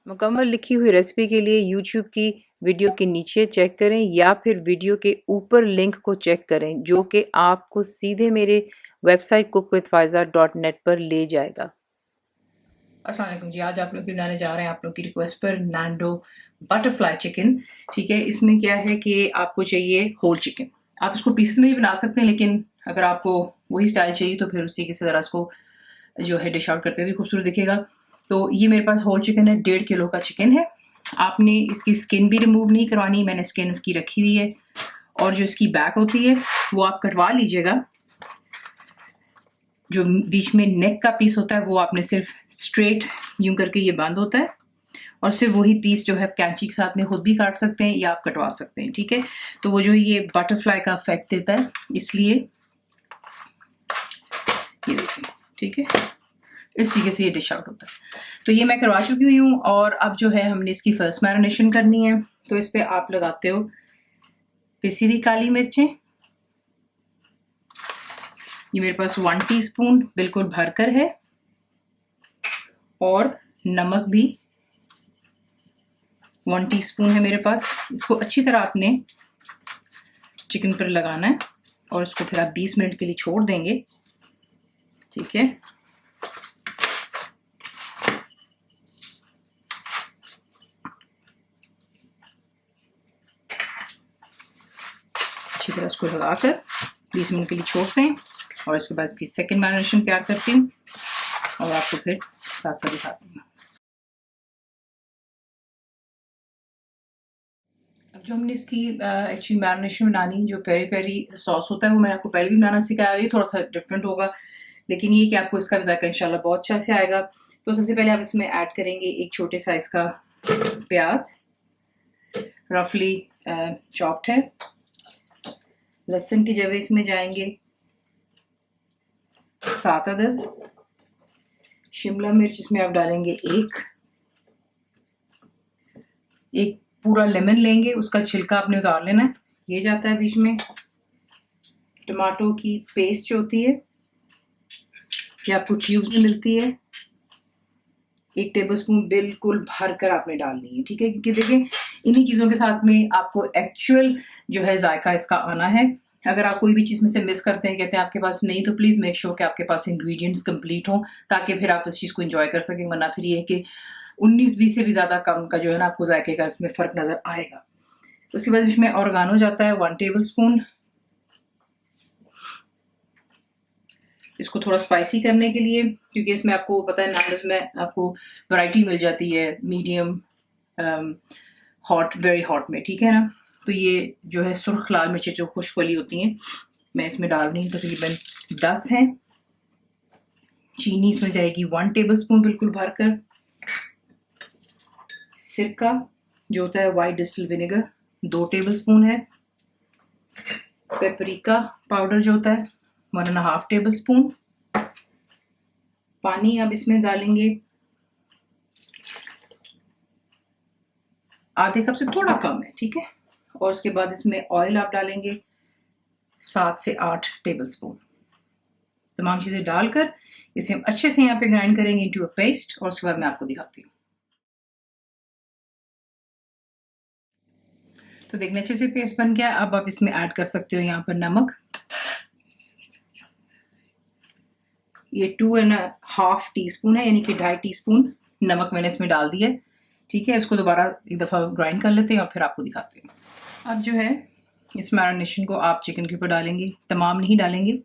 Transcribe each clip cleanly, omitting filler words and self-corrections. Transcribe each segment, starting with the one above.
मुकम्मल लिखी हुई रेसिपी के लिए यूट्यूब की वीडियो के नीचे चेक करें या फिर वीडियो के ऊपर लिंक को चेक करें जो कि आपको सीधे मेरे वेबसाइट cookWithFaiza.net पर ले जाएगा। अस्सलाम वालेकुम जी, आज आप लोग की बनाने जा रहे हैं आप लोग की रिक्वेस्ट पर नैंडो बटरफ्लाई चिकन। ठीक है, इसमें क्या है कि आपको चाहिए होल चिकन। आप इसको पीसेस में भी बना सकते हैं, लेकिन अगर आपको वही स्टाइल चाहिए तो फिर उसी के से ज़रा इसको जो है डिश आउट करते हुए खूबसूरत दिखेगा। तो ये मेरे पास होल चिकन है, 1.5 किलो का चिकन है। आपने इसकी स्किन भी रिमूव नहीं करवानी, मैंने स्किन इसकी रखी हुई है। और जो इसकी बैक होती है वो आप कटवा लीजिएगा। जो बीच में नेक का पीस होता है वो आपने सिर्फ स्ट्रेट यूं करके ये बंद होता है, और सिर्फ वही पीस जो है कैंची के साथ में खुद भी काट सकते हैं या आप कटवा सकते हैं। ठीक है, तो वो जो ये बटरफ्लाई का इफेक्ट देता है, इसलिए ये देखिए। ठीक है, इस तरीके से ये डिश आउट होता है। तो ये मैं करवा चुकी हुई हूँ, और अब जो है हमने इसकी फर्स्ट मैरिनेशन करनी है। तो इस पर आप लगाते हो पिसी हुई काली मिर्चें। ये मेरे पास 1 टीस्पून बिल्कुल भरकर है, और नमक भी 1 टीस्पून है मेरे पास। इसको अच्छी तरह आपने चिकन पर लगाना है, और इसको फिर आप 20 मिनट के लिए छोड़ देंगे। ठीक है, अच्छी तरह इसको लगाकर 20 मिनट के लिए छोड़ते हैं, और इसके बाद इसकी सेकेंड मैरिनेशन तैयार करती हूँ और आपको फिर साथ साथ दिखाती हूँ। अब जो हमने इसकी एक्चुअली मैरिनेशन बनानी, जो पेरी पेरी सॉस होता है वो मैंने आपको पहले भी बनाना सिखाया। ये थोड़ा सा डिफरेंट होगा, लेकिन ये कि आपको इसका भी जायका इंशाल्लाह बहुत अच्छा से आएगा। तो सबसे पहले आप इसमें ऐड करेंगे एक छोटे साइज का प्याज, रफली चॉप्ड है। लहसुन की जगह इसमें जाएंगे 7 अदद। शिमला मिर्च इसमें आप डालेंगे एक पूरा लेमन लेंगे, उसका छिलका आपने उतार लेना है, ये जाता है बीच में। टमाटो की पेस्ट जो होती है ये आपको क्यूब्स में मिलती है, 1 टेबलस्पून बिल्कुल भर कर आपने डालनी है। ठीक है, क्योंकि देखिए इन्हीं चीज़ों के साथ में आपको एक्चुअल जो है जायका इसका आना है। अगर आप कोई भी चीज़ में से मिस करते हैं, कहते हैं आपके पास नहीं, तो प्लीज़ मेक श्योर कि आपके पास इंग्रेडिएंट्स कंप्लीट हों, ताकि फिर आप इस चीज़ को एंजॉय कर सकें। वरना फिर ये है कि 19-20 से भी ज़्यादा कम का जो है ना आपको जायके का इसमें फ़र्क नज़र आएगा। उसके बाद इसमें ऑर्गानो जाता है 1 टेबलस्पून। इसको थोड़ा स्पाइसी करने के लिए, क्योंकि इसमें आपको पता है नैंडोज़ में आपको वैरायटी मिल जाती है, मीडियम, हॉट, वेरी हॉट में। ठीक है ना, तो ये जो है सुर्ख लाल मिर्चें जो खुश्क वाली होती हैं मैं इसमें डाल रही हूँ, तकरीबन 10 हैं। चीनी इसमें जाएगी 1 टेबलस्पून बिल्कुल भरकर। सिरका जो होता है वाइट डिस्टिल विनेगर 2 टेबलस्पून है। पेपरिका पाउडर जो होता है 1.5 टेबलस्पून। पानी अब इसमें डालेंगे आधे कप से थोड़ा कम है। ठीक है, और उसके बाद इसमें ऑयल आप डालेंगे 7 से 8 टेबलस्पून। तमाम चीज़ें डालकर इसे हम अच्छे से यहाँ पे ग्राइंड करेंगे इनटू अ पेस्ट, और उसके बाद मैं आपको दिखाती हूँ। तो देखने अच्छे से पेस्ट बन गया। अब आप इसमें ऐड कर सकते हो यहाँ पर नमक, ये 2.5 टीस्पून है, यानी कि 2.5 टीस्पून नमक मैंने इसमें डाल दिया है। ठीक है, इसको दोबारा एक दफ़ा ग्राइंड कर लेते हैं और फिर आपको दिखाते हैं। अब जो है इस मैरिनेशन को आप चिकन के ऊपर डालेंगे, तमाम नहीं डालेंगे,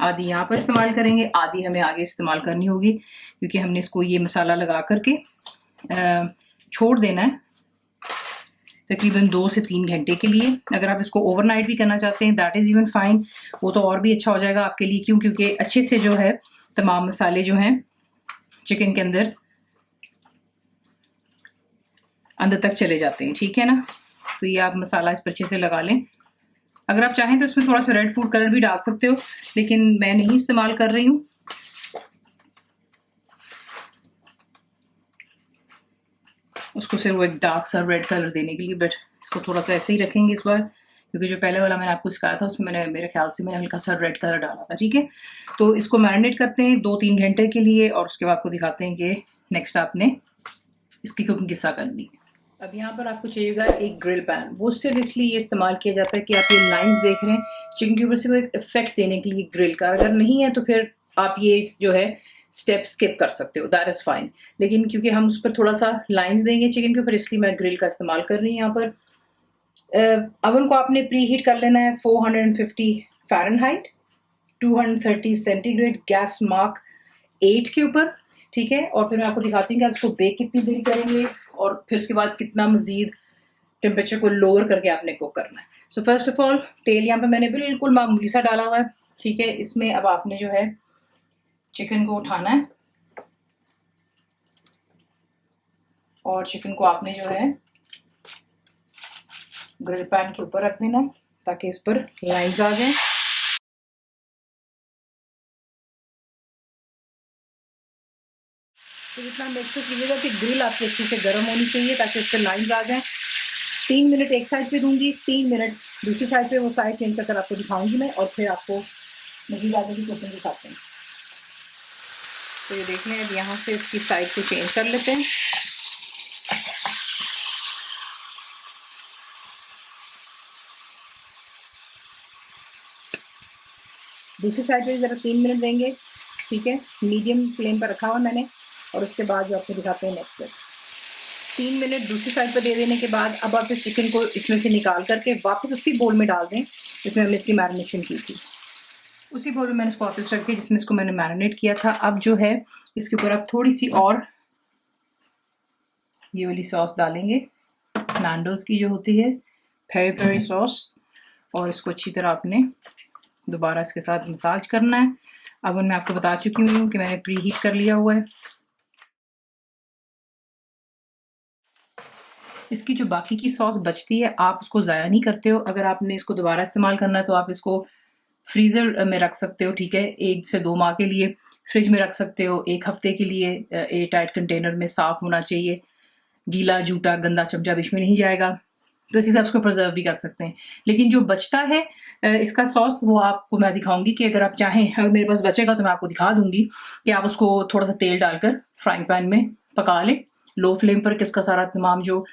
आधी यहाँ पर इस्तेमाल करेंगे, आधी हमें आगे इस्तेमाल करनी होगी, क्योंकि हमने इसको ये मसाला लगा करके छोड़ देना है तकरीबन 2 से 3 घंटे के लिए। अगर आप इसको ओवरनाइट भी करना चाहते हैं दैट इज़ इवन फाइन, वो तो और भी अच्छा हो जाएगा आपके लिए। क्यों? क्योंकि अच्छे से जो है तमाम मसाले जो हैं चिकन के अंदर तक चले जाते हैं। ठीक है ना, तो ये आप मसाला इस पर अच्छे से लगा लें। अगर आप चाहें तो इसमें थोड़ा सा रेड फूड कलर भी डाल सकते हो, लेकिन मैं नहीं इस्तेमाल कर रही हूँ। उसको सिर्फ वो एक डार्क सा रेड कलर देने के लिए, बट इसको थोड़ा सा ऐसे ही रखेंगे इस बार, क्योंकि जो पहले वाला मैंने आपको सिखाया था उसमें मैंने मेरे ख्याल से मैंने हल्का सा रेड कलर डाला था। ठीक है, तो इसको मैरिनेट करते हैं 2-3 घंटे के लिए, और उसके बाद आपको दिखाते हैं कि नेक्स्ट आपने इसकी कुकिंग किस्सा करनी है। अब यहाँ पर आपको चाहिएगा एक ग्रिल पैन। वो सिर्फ इसलिए ये इस्तेमाल किया जाता है कि आप ये लाइंस देख रहे हैं चिकन के ऊपर से, वो एक इफेक्ट देने के लिए ग्रिल का। अगर नहीं है तो फिर आप ये जो है स्टेप स्किप कर सकते हो, दैट इज़ फाइन। लेकिन क्योंकि हम उस पर थोड़ा सा लाइंस देंगे चिकन के ऊपर, इसलिए मैं ग्रिल का इस्तेमाल कर रही हूँ यहाँ पर। अवन को आपने प्री हीट कर लेना है 450 फ़ारेनहाइट, 230 सेंटीग्रेड, गैस मार्क 8 के ऊपर, ठीक है। और फिर मैं आपको दिखाती हूँ कि आप इसको बेक कितनी देर करेंगे और फिर उसके बाद कितना मज़ीद टेम्परेचर को लोअर करके आपने कुक करना है। सो फर्स्ट ऑफ ऑल तेल यहाँ पे मैंने बिल्कुल मामूली सा डाला हुआ है, ठीक है। इसमें अब आपने जो है चिकन को उठाना है और चिकन को आपने जो है ग्रिल पैन के ऊपर रख देना है ताकि इस पर लाइंस आ जाएं। तो इतना मेक श्योर कीजिएगा कि ग्रिल आपकी अच्छे से गर्म होनी चाहिए ताकि उस पर लाइंस आ जाएं। 3 मिनट एक साइड पे दूंगी, 3 मिनट दूसरी साइड पे, वो साइड चेंज कर आपको दिखाऊंगी मैं, और फिर आपको मजीद आगे की कुकिंग दिखाते हैं। तो ये देख लें, अब यहाँ से इसकी साइड को चेंज कर लेते हैं। दूसरी साइड पे ज़रा 3 मिनट देंगे, ठीक है। मीडियम फ्लेम पर रखा हुआ मैंने, और उसके बाद जो आपको दिखाते हैं नेक्स्ट स्टेप। 3 मिनट दूसरी साइड पर दे देने के बाद अब आप इस चिकन को इसमें से निकाल करके वापस उसी बोल में डाल दें जिसमें हमने इसकी मैरिनेशन की थी। उसी बोल में मैंने इसको वापस रख दिया जिसमें इसको मैंने मैरिनेट किया था। अब जो है इसके ऊपर आप थोड़ी सी और ये वाली सॉस डालेंगे, नैंडोज़ की जो होती है पेरी पेरी सॉस, और इसको अच्छी तरह आपने दोबारा इसके साथ मसाज करना है। अब मैं आपको बता चुकी हूँ कि मैंने प्री हीट कर लिया हुआ है। इसकी जो बाकी की सॉस बचती है आप उसको ज़ाया नहीं करते हो। अगर आपने इसको दोबारा इस्तेमाल करना है तो आप इसको फ्रीज़र में रख सकते हो, ठीक है। 1 से 2 माह के लिए फ्रिज में रख सकते हो, 1 हफ्ते के लिए एयर टाइट कंटेनर में, साफ़ होना चाहिए, गीला जूठा गंदा चमचा बीच में नहीं जाएगा। तो इस हिसाब से प्रिजर्व भी कर सकते हैं। लेकिन जो बचता है इसका सॉस, वो आपको मैं दिखाऊंगी कि अगर आप चाहें, अगर मेरे पास बचेगा तो मैं आपको दिखा दूंगी कि आप उसको थोड़ा सा तेल डालकर फ्राइंग पैन में पका लें लो फ्लेम पर, कि उसका सारा तमाम जो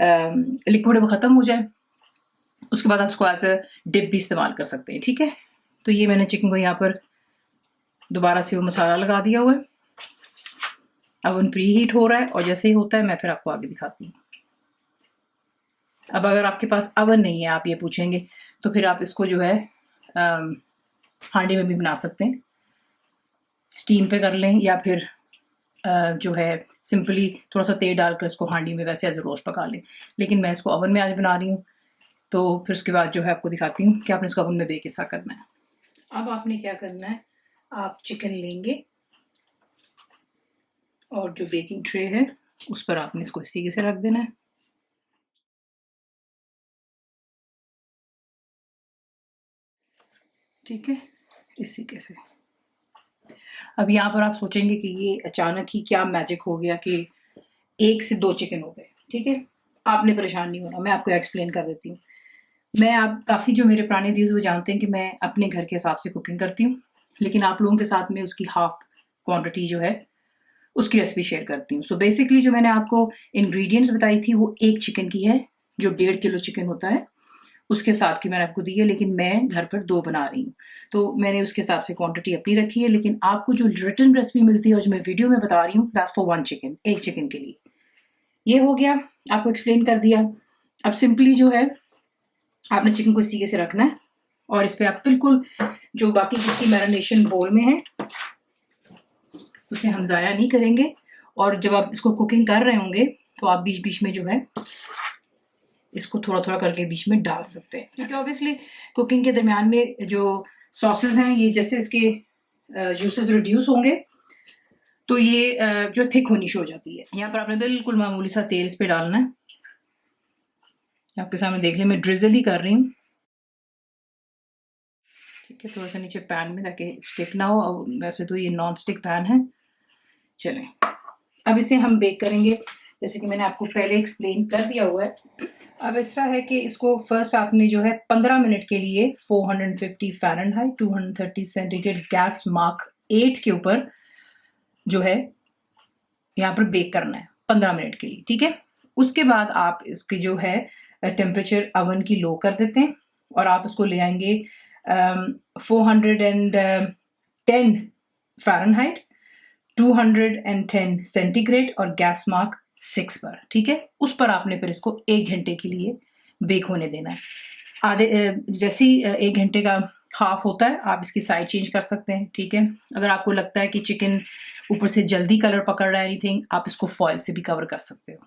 लिक्विड है वो ख़त्म हो जाए। उसके बाद आप उसको एज अ डिप भी इस्तेमाल कर सकते हैं, ठीक है। तो ये मैंने चिकन को यहाँ पर दोबारा से वो मसाला लगा दिया हुआ है। अवन प्री हीट हो रहा है और जैसे ही होता है मैं फिर आपको आगे दिखाती हूँ। अब अगर आपके पास अवन नहीं है, आप ये पूछेंगे, तो फिर आप इसको जो है हांडी में भी बना सकते हैं, स्टीम पे कर लें, या फिर जो है सिंपली थोड़ा सा तेल डालकर इसको हांडी में वैसे एज रोस्ट पका लें। लेकिन मैं इसको अवन में आज बना रही हूँ, तो फिर उसके बाद जो है आपको दिखाती हूँ कि आपने इसको अवन में बेक कैसा करना है। अब आपने क्या करना है, आप चिकन लेंगे और जो बेकिंग ट्रे है उस पर आपने इसको इस तरीके से रख देना है, ठीक है, इस तरीके से। अब यहाँ पर आप सोचेंगे कि ये अचानक ही क्या मैजिक हो गया कि 1 से 2 चिकन हो गए, ठीक है। आपने परेशान नहीं होना, मैं आपको एक्सप्लेन कर देती हूँ। मैं आप काफ़ी जो मेरे पुराने व्यूज़ वो जानते हैं कि मैं अपने घर के हिसाब से कुकिंग करती हूँ, लेकिन आप लोगों के साथ में उसकी हाफ क्वांटिटी जो है उसकी रेसिपी शेयर करती हूँ। सो बेसिकली जो मैंने आपको इंग्रेडिएंट्स बताई थी वो 1 चिकन की है, जो 1.5 किलो चिकन होता है उसके हिसाब की मैंने आपको दी है, लेकिन मैं घर पर 2 बना रही हूँ तो मैंने उसके हिसाब से क्वांटिटी अपनी रखी है। लेकिन आपको जो रिटन रेसिपी मिलती है और जो मैं वीडियो में बता रही हूँ, दैट्स फॉर 1 चिकन, 1 चिकन के लिए। ये हो गया, आपको एक्सप्लेन कर दिया। अब सिंपली जो है आपने चिकन को इस तरीके से रखना है और इस पर आप बिल्कुल जो बाकी जिसकी मैरिनेशन बोल में है उसे हम ज़ाया नहीं करेंगे। और जब आप इसको कुकिंग कर रहे होंगे तो आप बीच बीच में जो है इसको थोड़ा थोड़ा करके बीच में डाल सकते हैं, क्योंकि ऑब्वियसली कुकिंग के दरमियान में जो सॉसेस हैं ये जैसे इसके जूसेस रिड्यूस होंगे तो ये जो थिक होनी शुरू हो जाती है। यहाँ पर आपने बिल्कुल मामूली सा तेल इस पे डालना है। आपके सामने देख लें, मैं ड्रिजल ही कर रही हूँ, ठीक है, थोड़ा सा नीचे पैन में ताकि स्टिक ना हो। और वैसे तो ये नॉन स्टिक पैन है। चलें, अब इसे हम बेक करेंगे जैसे कि मैंने आपको पहले एक्सप्लेन कर दिया हुआ है। अब इस तरह है कि इसको फर्स्ट आपने जो है 15 मिनट के लिए 450 फ़ारेनहाइट, 230 सेंटीग्रेड, गैस मार्क 8 के ऊपर जो है यहाँ पर बेक करना है 15 मिनट के लिए, ठीक है। उसके बाद आप इसकी जो है टेम्परेचर अवन की लो कर देते हैं और आप उसको ले आएंगे 410 फ़ारेनहाइट, 210 सेंटीग्रेड और गैस मार्क 6 पर, ठीक है। उस पर आपने फिर इसको 1 घंटे के लिए बेक होने देना है। जैसे ही 1 घंटे का हाफ होता है आप इसकी साइड चेंज कर सकते हैं, ठीक है। अगर आपको लगता है कि चिकन ऊपर से जल्दी कलर पकड़ रहा है एनीथिंग, आप इसको फॉयल से भी कवर कर सकते हो,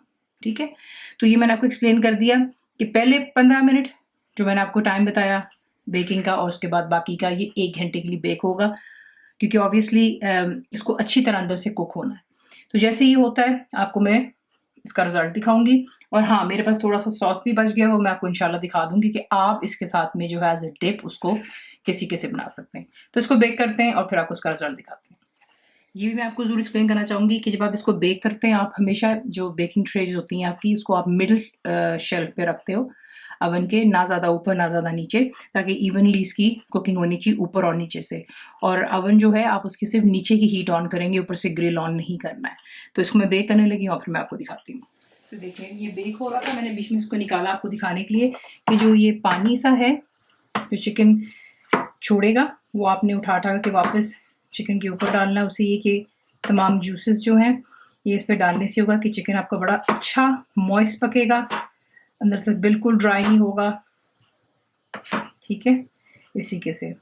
ठीक है। तो ये मैंने आपको एक्सप्लेन कर दिया कि पहले 15 मिनट जो मैंने आपको टाइम बताया बेकिंग का, और उसके बाद बाकी का ये 1 घंटे के लिए बेक होगा, क्योंकि ऑब्वियसली इसको अच्छी तरह अंदर से कुक होना है। तो जैसे ये होता है आपको मैं इसका रिजल्ट दिखाऊंगी। और हाँ, मेरे पास थोड़ा सा सॉस भी बच गया, वो मैं आपको इंशाल्लाह दिखा दूंगी कि आप इसके साथ में जो है एज ए डिप उसको किसी के से बना सकते हैं। तो इसको बेक करते हैं और फिर आपको इसका रिजल्ट दिखाते हैं। ये भी मैं आपको जरूर एक्सप्लेन करना चाहूंगी कि जब आप इसको बेक करते हैं, आप हमेशा जो बेकिंग ट्रेज होती हैं आपकी, उसको आप मिडिल शेल्फ पे रखते हो अवन के, ना ज़्यादा ऊपर ना ज़्यादा नीचे, ताकि इवनली इसकी कुकिंग होनी चाहिए ऊपर और नीचे से। और अवन जो है आप उसकी सिर्फ नीचे की हीट ऑन करेंगे, ऊपर से ग्रिल ऑन नहीं करना है। तो इसको मैं बेक करने लगी और फिर मैं आपको दिखाती हूँ। तो देखिए ये बेक हो रहा था, मैंने बीच में इसको निकाला आपको दिखाने के लिए कि जो ये पानी सा है जो चिकन छोड़ेगा वो आपने उठा के वापस चिकन के ऊपर डालना है। उससे ये कि तमाम जूसेस जो हैं ये इस पर डालने से होगा कि चिकन आपका बड़ा अच्छा मॉइस्ट पकेगा, अंदर तक बिल्कुल ड्राई नहीं होगा, ठीक है, इसी के से।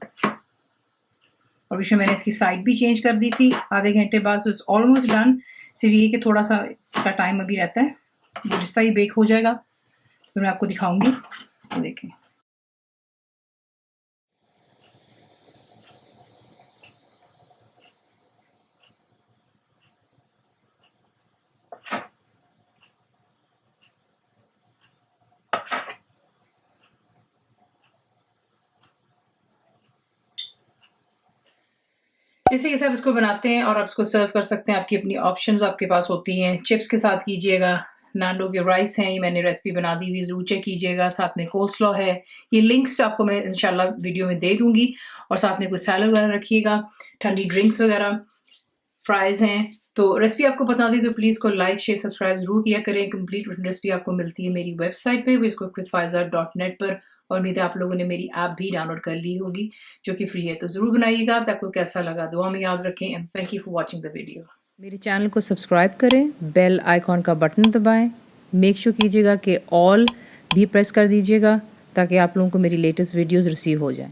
और बीच में मैंने इसकी साइड भी चेंज कर दी थी आधे घंटे बाद, सो इट्स ऑलमोस्ट डन। सिर्फ ये कि थोड़ा सा का टाइम अभी रहता है, वो जिस ही बेक हो जाएगा फिर मैं आपको दिखाऊंगी। तो देखें इसी के साथ इसको बनाते हैं और आप इसको सर्व कर सकते हैं। आपकी अपनी ऑप्शंस आपके पास होती हैं। चिप्स के साथ कीजिएगा, नांडो के राइस हैं, ये मैंने रेसिपी बना दी हुई, ज़रूर चेक कीजिएगा। साथ में कोल्स्लॉ है, ये लिंक्स आपको मैं इंशाल्लाह वीडियो में दे दूंगी। और साथ में कुछ सैलड वगैरह रखिएगा, ठंडी ड्रिंक्स वगैरह, फ्राइज़ हैं। तो रेसिपी आपको पसंद आई तो प्लीज़ को लाइक शेयर सब्सक्राइब जरूर किया करें। कंप्लीट रेसिपी आपको मिलती है मेरी वेबसाइट पे whiscookWithFaiza.net पर, और उम्मीद है आप लोगों ने मेरी ऐप भी डाउनलोड कर ली होगी जो कि फ्री है। तो ज़रूर बनाइएगा। आपको कैसा लगा दुआ में याद रखें, and thank you for watching the video. मेरे चैनल को सब्सक्राइब करें, बेल आइकॉन का बटन दबाएं, मेक श्योर कीजिएगा कि ऑल भी प्रेस कर दीजिएगा ताकि आप लोगों को मेरी लेटेस्ट वीडियोस रिसीव हो जाएं।